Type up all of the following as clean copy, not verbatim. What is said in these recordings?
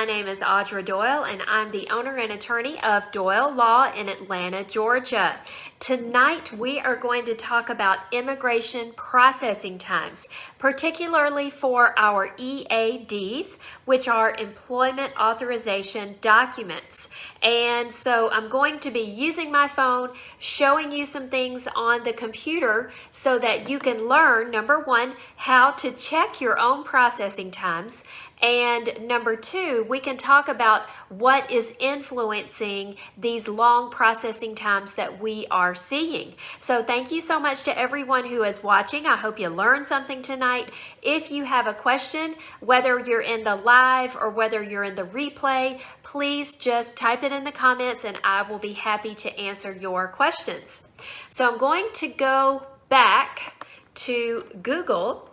My name is Audra Doyle, and I'm the owner and attorney of Doyle Law in Atlanta, Georgia. Tonight, we are going to talk about immigration processing times, particularly for our EADs, which are employment authorization documents. And so I'm going to be using my phone, showing you some things on the computer so that you can learn, number one, how to check your own processing times. And number two, we can talk about what is influencing these long processing times that we are seeing. So thank you so much to everyone who is watching. I hope you learned something tonight. If you have a question, whether you're in the live or whether you're in the replay, please just type it in the comments and I will be happy to answer your questions. So I'm going to go back to Google.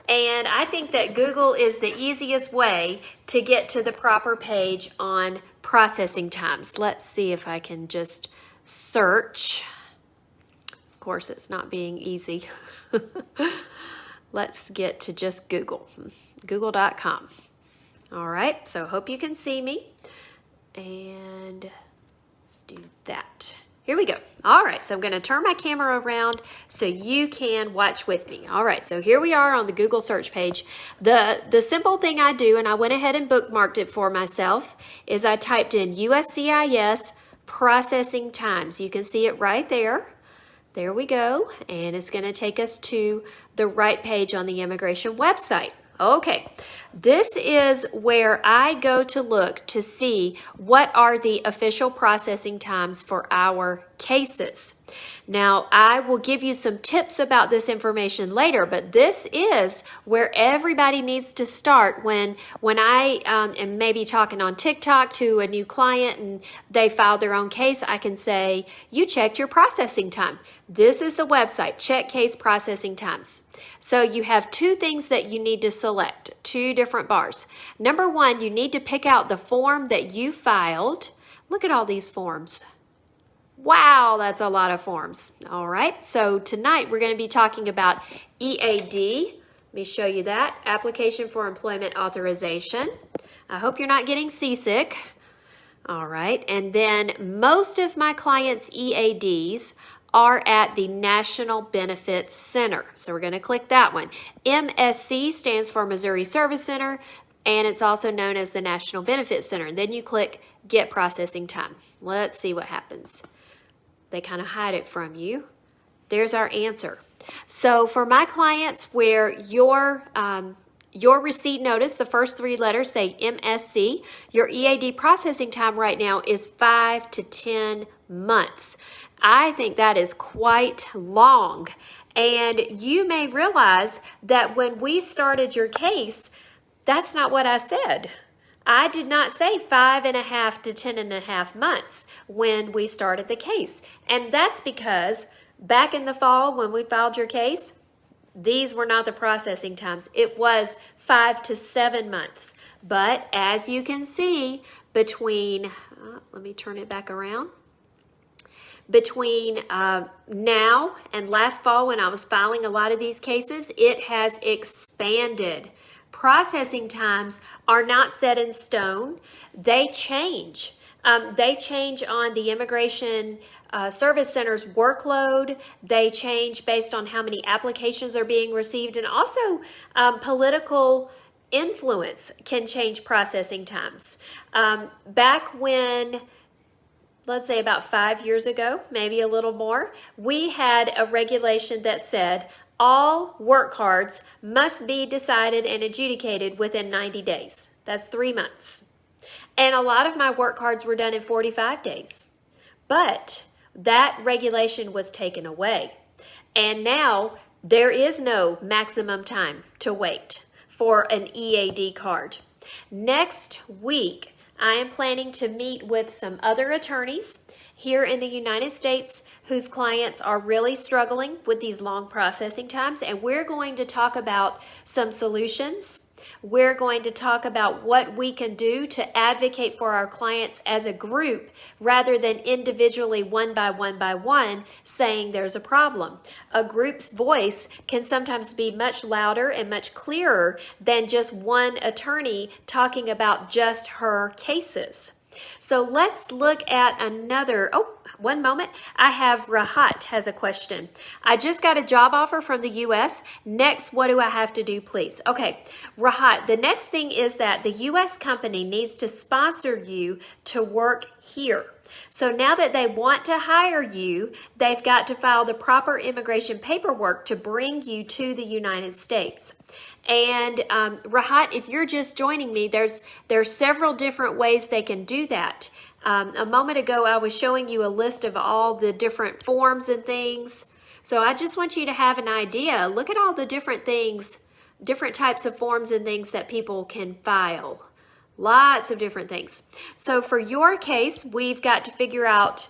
And I think that Google is the easiest way to get to the proper page on processing times. Let's see if I can just search. Of course, it's not being easy. Let's get to just Google, google.com. All right, so hope you can see me. And let's do that. Here we go. All right, so I'm going to turn my camera around so you can watch with me. All right, so here we are on the Google search page. The simple thing I do, and I went ahead and bookmarked it for myself, is I typed in USCIS processing times. You can see it right there. There we go, and it's going to take us to the right page on the immigration website. Okay, this is where I go to look to see what are the official processing times for our cases. Now, I will give you some tips about this information later, but this is where everybody needs to start when I am maybe talking on TikTok to a new client and they filed their own case. I can say, you checked your processing time. This is the website, check case processing times. So you have two things that you need to select, two different bars. Number one, you need to pick out the form that you filed. Look at all these forms. Wow, that's a lot of forms. All right, so tonight we're going to be talking about EAD. Let me show you that. Application for Employment Authorization. I hope you're not getting seasick. All right, and then most of my clients' EADs are at the National Benefits Center. So we're going to click that one. MSC stands for Missouri Service Center, and it's also known as the National Benefits Center. And then you click Get Processing Time. Let's see what happens. They kind of hide it from you. There's our answer. So for my clients where your receipt notice, the first three letters say MSC, your EAD processing time right now is 5 to 10 months. I think that is quite long. And you may realize that when we started your case, that's not what I said. I did not say 5.5 to 10.5 months when we started the case. And that's because back in the fall when we filed your case, these were not the processing times. It was 5 to 7 months. But as you can see, between, let me turn it back around. Between now and last fall when I was filing a lot of these cases, it has expanded. Processing times are not set in stone. They change. They change on the Immigration Service Center's workload. They change based on how many applications are being received, and also political influence can change processing times. Back when, let's say about 5 years ago, maybe a little more, we had a regulation that said all work cards must be decided and adjudicated within 90 days. That's 3 months. And a lot of my work cards were done in 45 days. But that regulation was taken away. And now there is no maximum time to wait for an EAD card. Next week, I am planning to meet with some other attorneys here in the United States whose clients are really struggling with these long processing times, and we're going to talk about some solutions we're going to talk about what we can do to advocate for our clients as a group rather than individually one by one saying there's a problem. A group's voice can sometimes be much louder and much clearer than just one attorney talking about just her cases. So let's look at another, one moment. I have Rahat has a question. I just got a job offer from the US. Next, what do I have to do, please? Okay, Rahat, the next thing is that the US company needs to sponsor you to work here. So now that they want to hire you, they've got to file the proper immigration paperwork to bring you to the United States. And Rahat, if you're just joining me, there's several different ways they can do that. A moment ago, I was showing you a list of all the different forms and things. So I just want you to have an idea. Look at all the different things, different types of forms and things that people can file. Lots of different things. So for your case, we've got to figure out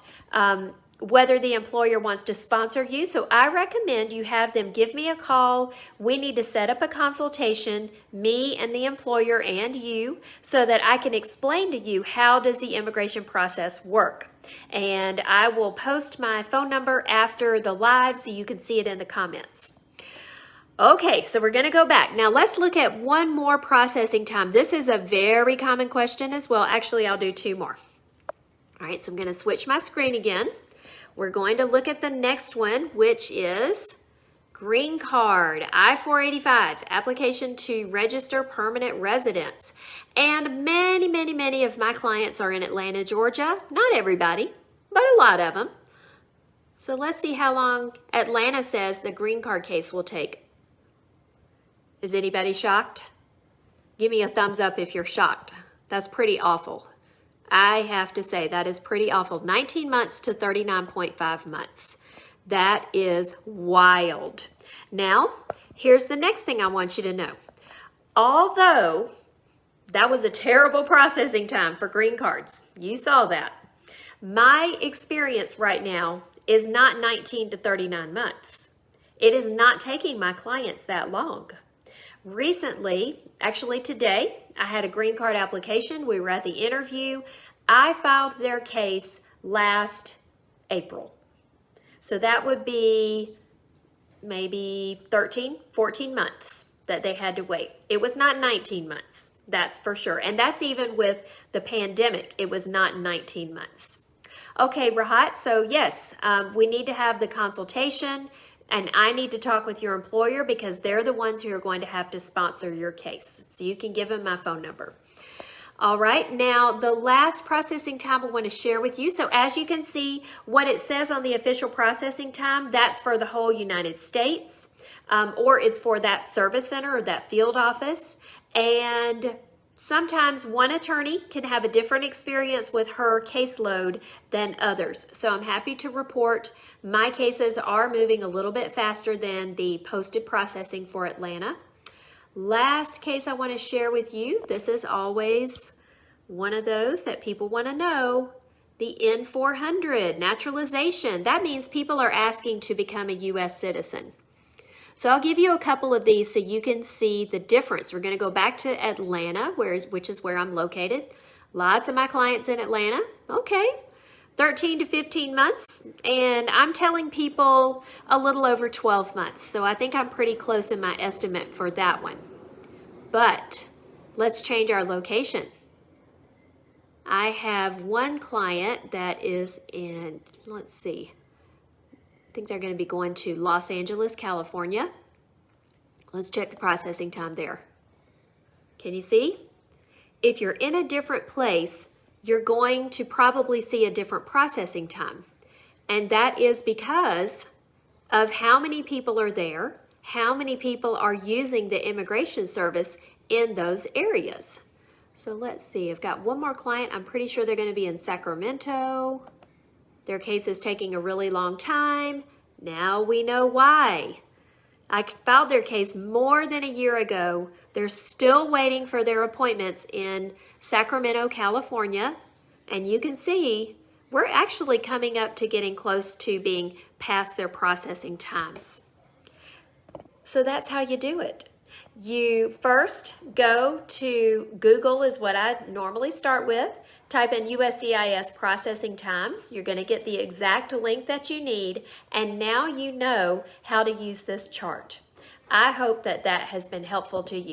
whether the employer wants to sponsor you. So I recommend you have them give me a call. We need to set up a consultation, me and the employer and you, so that I can explain to you how does the immigration process work. And I will post my phone number after the live so you can see it in the comments. Okay, so we're going to go back. Now let's look at one more processing time. This is a very common question as well. Actually, I'll do two more. All right, so I'm going to switch my screen again. We're going to look at the next one, which is green card, I-485, application to register permanent residence. And many of my clients are in Atlanta, Georgia. Not everybody, but a lot of them. So let's see how long Atlanta says the green card case will take. Is anybody shocked? Give me a thumbs up if you're shocked. That's pretty awful. I have to say that is pretty awful. 19 months to 39.5 months. That is wild. Now, here's the next thing I want you to know. Although that was a terrible processing time for green cards, you saw that. My experience right now is not 19 to 39 months. It is not taking my clients that long. Recently, actually today, I had a green card application. We were at the interview. I filed their case last April. So that would be maybe 13, 14 months that they had to wait. It was not 19 months, that's for sure. And that's even with the pandemic. It was not 19 months. Okay, Rahat, so yes, we need to have the consultation. And I need to talk with your employer because they're the ones who are going to have to sponsor your case. So you can give them my phone number. All right, now the last processing time I want to share with you. So as you can see, what it says on the official processing time, that's for the whole United States, or it's for that service center or that field office. And sometimes one attorney can have a different experience with her caseload than others. So I'm happy to report my cases are moving a little bit faster than the posted processing for Atlanta. Last case I want to share with you. This is always one of those that people want to know. The N-400, naturalization. That means people are asking to become a U.S. citizen. So I'll give you a couple of these so you can see the difference. We're going to go back to Atlanta, which is where I'm located. Lots of my clients in Atlanta. Okay, 13 to 15 months. And I'm telling people a little over 12 months. So I think I'm pretty close in my estimate for that one. But let's change our location. I have one client that is in, let's see, I think they're going to be going to Los Angeles, California. Let's check the processing time there. Can you see? If you're in a different place, you're going to probably see a different processing time. And that is because of how many people are there, how many people are using the immigration service in those areas. So let's see, I've got one more client. I'm pretty sure they're going to be in Sacramento. Their case is taking a really long time. Now we know why. I filed their case more than a year ago. They're still waiting for their appointments in Sacramento, California. And you can see we're actually coming up to getting close to being past their processing times. So that's how you do it. you first go to Google is what I normally start with. Type in USCIS processing times. You're going to get the exact link that you need, and now you know how to use this chart. I hope that that has been helpful to you.